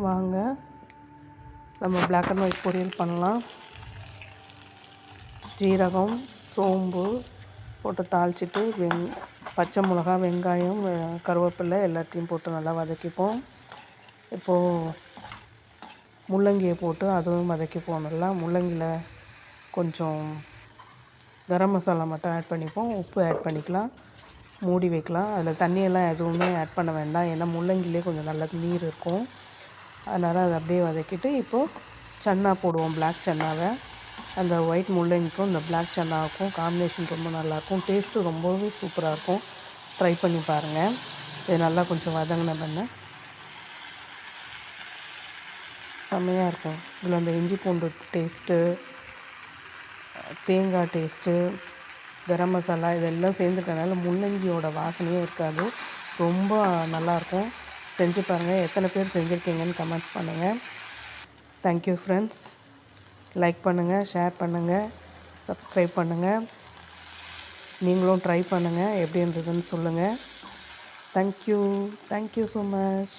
வாங்க நம்ம black and white பொரியல் பண்ணலாம். ஜீரகம், சோம்பு போட்டு தாளிச்சிட்டு பச்சை மிளகா, வெங்காயம், கருவேப்பிலை எல்லாத்தையும் போட்டு நல்லா வதக்கிப்போம். இப்போது முள்ளங்கியை போட்டு அதுவும் வதக்கிப்போம். நல்லா முள்ளங்கியில் கொஞ்சம் கரம் மசாலா மட்டும் ஆட் பண்ணிப்போம். உப்பு ஆட் பண்ணிக்கலாம். மூடி வைக்கலாம். அதில் தண்ணியெல்லாம் எதுவுமே ஆட் பண்ண வேண்டாம். ஏன்னா முள்ளங்கிலே கொஞ்சம் நல்லா நீர் இருக்கும். அதனால் அதை அப்படியே வதக்கிட்டு இப்போது சன்னா போடுவோம். பிளாக் சன்னாவை அந்த ஒயிட் முள்ளங்கிக்கும் இந்த பிளாக் சன்னாவுக்கும் காம்பினேஷன் ரொம்ப நல்லாயிருக்கும். டேஸ்ட்டு ரொம்பவே சூப்பராக இருக்கும். ட்ரை பண்ணி பாருங்கள். இது நல்லா கொஞ்சம் வதங்கின பண்ண செம்மையாக இருக்கும். இதில் அந்த இஞ்சி பூண்டு டேஸ்ட்டு, தேங்காய் டேஸ்ட்டு, கரம் மசாலா இதெல்லாம் சேர்ந்துட்டனால முள்ளங்கியோட வாசனையே இருக்காது. ரொம்ப நல்லாயிருக்கும். செஞ்சு பாருங்கள். எத்தனை பேர் செஞ்சுருக்கீங்கன்னு கமெண்ட்ஸ் பண்ணுங்கள். Thank you friends. லைக் பண்ணுங்கள், ஷேர் பண்ணுங்கள், சப்ஸ்கிரைப் பண்ணுங்கள். நீங்களும் ட்ரை பண்ணுங்கள். எப்படி இருந்ததுன்னு சொல்லுங்கள். Thank you so much.